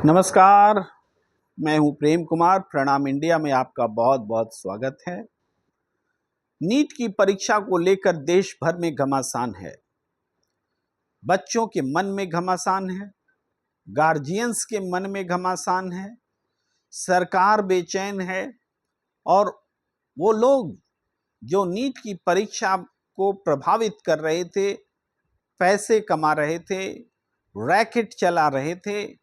नमस्कार, मैं हूं प्रेम कुमार। प्रणाम इंडिया में आपका बहुत बहुत स्वागत है। नीट की परीक्षा को लेकर देश भर में घमासान है। बच्चों के मन में घमासान है, गार्जियंस के मन में घमासान है, सरकार बेचैन है और वो लोग जो नीट की परीक्षा को प्रभावित कर रहे थे, पैसे कमा रहे थे, रैकेट चला रहे थे,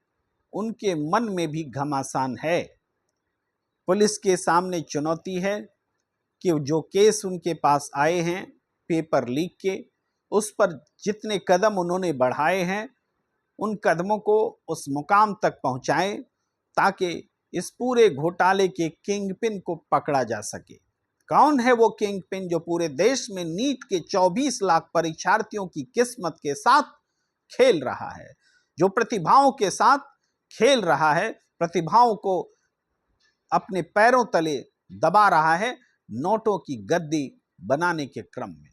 उनके मन में भी घमासान है। पुलिस के सामने चुनौती है कि जो केस उनके पास आए हैं पेपर लीक के, उस पर जितने कदम उन्होंने बढ़ाए हैं उन कदमों को उस मुकाम तक पहुंचाएं ताकि इस पूरे घोटाले के किंगपिन को पकड़ा जा सके। कौन है वो किंगपिन जो पूरे देश में नीट के 24 लाख परीक्षार्थियों की किस्मत के साथ खेल रहा है, जो प्रतिभाओं के साथ खेल रहा है, प्रतिभाओं को अपने पैरों तले दबा रहा है नोटों की गद्दी बनाने के क्रम में।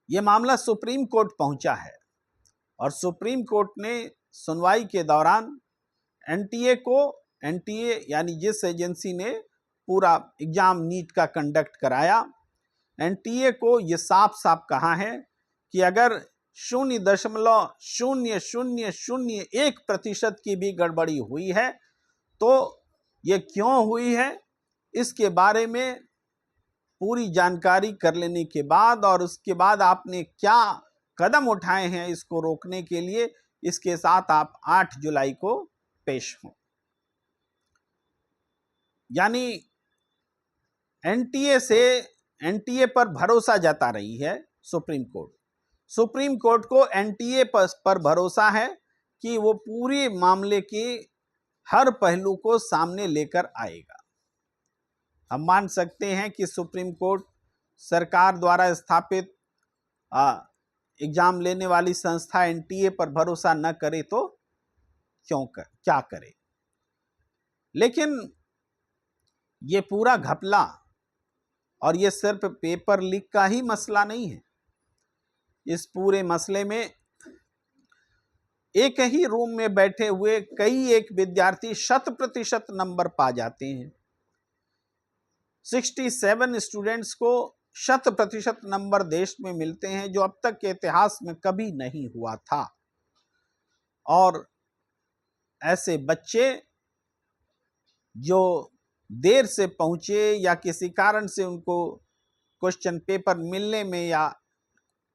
यह मामला सुप्रीम कोर्ट पहुंचा है और सुप्रीम कोर्ट ने सुनवाई के दौरान एनटीए यानी जिस एजेंसी ने पूरा एग्जाम नीट का कंडक्ट कराया, एनटीए को यह साफ साफ कहा है कि अगर 0.0001% की भी गड़बड़ी हुई है तो ये क्यों हुई है, इसके बारे में पूरी जानकारी कर लेने के बाद और उसके बाद आपने क्या कदम उठाए हैं इसको रोकने के लिए, इसके साथ आप 8 जुलाई को पेश हों। यानी एनटीए पर भरोसा जता रही है सुप्रीम कोर्ट। सुप्रीम कोर्ट को एनटीए पर भरोसा है कि वो पूरे मामले के हर पहलू को सामने लेकर आएगा। हम मान सकते हैं कि सुप्रीम कोर्ट सरकार द्वारा स्थापित एग्जाम लेने वाली संस्था एनटीए पर भरोसा न करे तो क्या करे। लेकिन ये पूरा घपला और ये सिर्फ पेपर लीक का ही मसला नहीं है। इस पूरे मसले में एक ही रूम में बैठे हुए कई एक विद्यार्थी 100% नंबर पा जाते हैं। 67 स्टूडेंट्स को 100% नंबर देश में मिलते हैं, जो अब तक के इतिहास में कभी नहीं हुआ था। और ऐसे बच्चे जो देर से पहुंचे या किसी कारण से उनको क्वेश्चन पेपर मिलने में या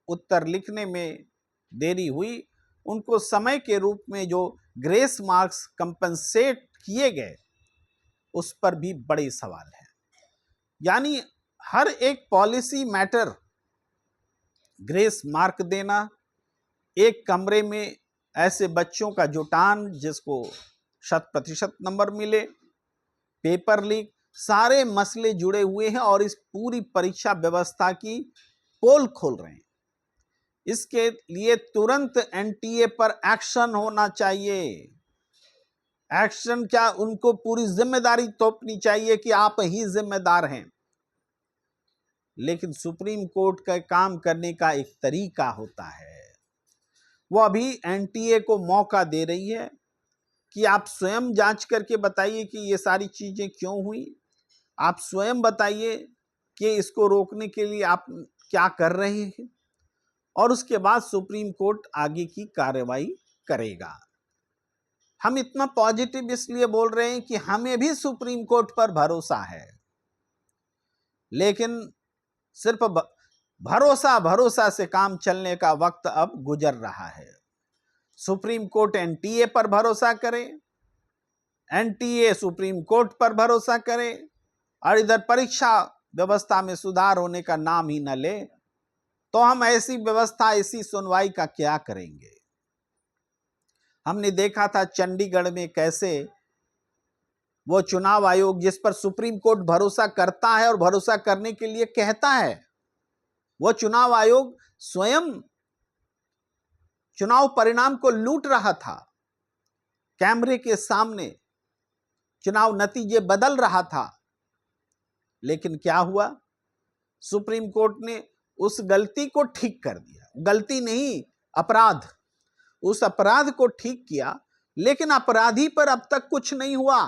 उत्तर लिखने में देरी हुई, उनको समय के रूप में जो ग्रेस मार्क्स कंपनसेट किए गए उस पर भी बड़े सवाल हैं। यानी हर एक पॉलिसी मैटर, ग्रेस मार्क देना, एक कमरे में ऐसे बच्चों का जुटान जिसको 100% नंबर मिले, पेपर लीक, सारे मसले जुड़े हुए हैं और इस पूरी परीक्षा व्यवस्था की पोल खोल रहे हैं। इसके लिए तुरंत एनटीए पर एक्शन होना चाहिए। एक्शन क्या, उनको पूरी जिम्मेदारी थोपनी चाहिए कि आप ही जिम्मेदार हैं। लेकिन सुप्रीम कोर्ट का काम करने का एक तरीका होता है। वो अभी एनटीए को मौका दे रही है कि आप स्वयं जांच करके बताइए कि ये सारी चीजें क्यों हुई। आप स्वयं बताइए कि इसको रोकने के लिए आप क्या कर रहे हैं, और उसके बाद सुप्रीम कोर्ट आगे की कार्रवाई करेगा। हम इतना पॉजिटिव इसलिए बोल रहे हैं कि हमें भी सुप्रीम कोर्ट पर भरोसा है, लेकिन सिर्फ भरोसा से काम चलने का वक्त अब गुजर रहा है। सुप्रीम कोर्ट एनटीए पर भरोसा करे, एनटीए सुप्रीम कोर्ट पर भरोसा करे और इधर परीक्षा व्यवस्था में सुधार होने का नाम ही न ले, तो हम ऐसी व्यवस्था, ऐसी सुनवाई का क्या करेंगे। हमने देखा था चंडीगढ़ में कैसे वो चुनाव आयोग जिस पर सुप्रीम कोर्ट भरोसा करता है और भरोसा करने के लिए कहता है, वो चुनाव आयोग स्वयं चुनाव परिणाम को लूट रहा था। कैमरे के सामने चुनाव नतीजे बदल रहा था। लेकिन क्या हुआ, सुप्रीम कोर्ट ने उस गलती को ठीक कर दिया। गलती नहीं, अपराध, उस अपराध को ठीक किया लेकिन अपराधी पर अब तक कुछ नहीं हुआ।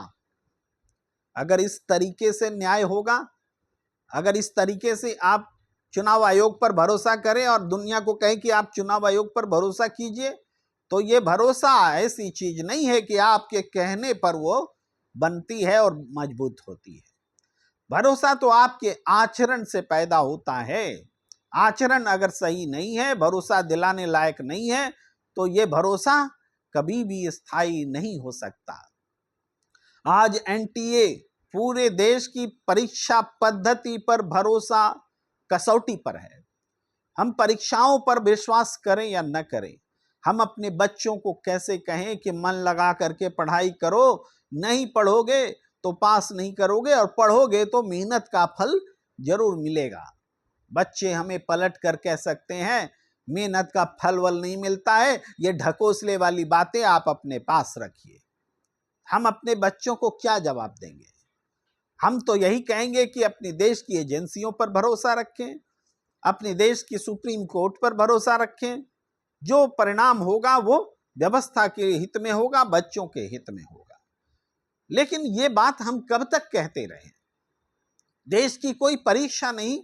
अगर इस तरीके से न्याय होगा, अगर इस तरीके से आप चुनाव आयोग पर भरोसा करें और दुनिया को कहें कि आप चुनाव आयोग पर भरोसा कीजिए, तो ये भरोसा ऐसी चीज नहीं है कि आपके कहने पर वो बनती है और मजबूत होती है। भरोसा तो आपके आचरण से पैदा होता है। आचरण अगर सही नहीं है, भरोसा दिलाने लायक नहीं है, तो ये भरोसा कभी भी स्थायी नहीं हो सकता। आज एनटीए पूरे देश की परीक्षा पद्धति पर भरोसा कसौटी पर है। हम परीक्षाओं पर विश्वास करें या न करें, हम अपने बच्चों को कैसे कहें कि मन लगा करके पढ़ाई करो, नहीं पढ़ोगे तो पास नहीं करोगे, और पढ़ोगे तो मेहनत का फल जरूर मिलेगा। बच्चे हमें पलट कर कह सकते हैं मेहनत का फल वल नहीं मिलता है, ये ढकोसले वाली बातें आप अपने पास रखिए। हम अपने बच्चों को क्या जवाब देंगे? हम तो यही कहेंगे कि अपने देश की एजेंसियों पर भरोसा रखें, अपने देश की सुप्रीम कोर्ट पर भरोसा रखें। जो परिणाम होगा वो व्यवस्था के हित में होगा, बच्चों के हित में होगा। लेकिन ये बात हम कब तक कहते रहें? देश की कोई परीक्षा नहीं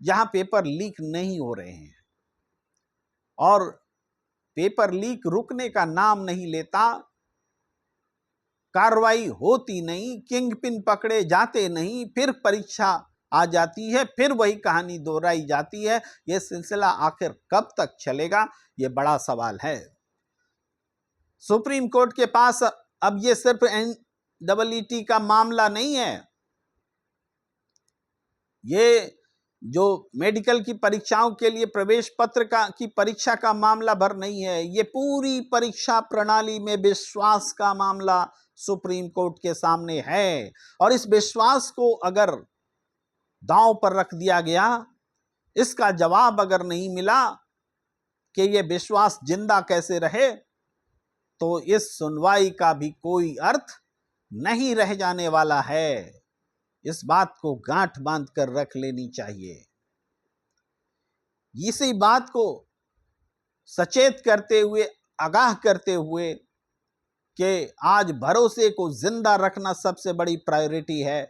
जहां पेपर लीक नहीं हो रहे हैं, और पेपर लीक रुकने का नाम नहीं लेता, कार्रवाई होती नहीं, किंग पिन पकड़े जाते नहीं, फिर परीक्षा आ जाती है, फिर वही कहानी दोहराई जाती है। यह सिलसिला आखिर कब तक चलेगा, यह बड़ा सवाल है। सुप्रीम कोर्ट के पास अब यह सिर्फ NEET का मामला नहीं है, ये जो मेडिकल की परीक्षाओं के लिए प्रवेश पत्र की परीक्षा का मामला भर नहीं है, ये पूरी परीक्षा प्रणाली में विश्वास का मामला सुप्रीम कोर्ट के सामने है। और इस विश्वास को अगर दांव पर रख दिया गया, इसका जवाब अगर नहीं मिला कि ये विश्वास जिंदा कैसे रहे, तो इस सुनवाई का भी कोई अर्थ नहीं रह जाने वाला है। इस बात को गांठ बांध कर रख लेनी चाहिए। इसी बात को सचेत करते हुए, आगाह करते हुए कि आज भरोसे को जिंदा रखना सबसे बड़ी प्रायोरिटी है,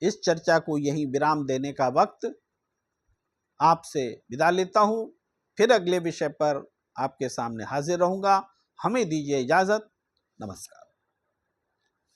इस चर्चा को यहीं विराम देने का वक्त आपसे विदा लेता हूं। फिर अगले विषय पर आपके सामने हाजिर रहूंगा। हमें दीजिए इजाजत। नमस्कार।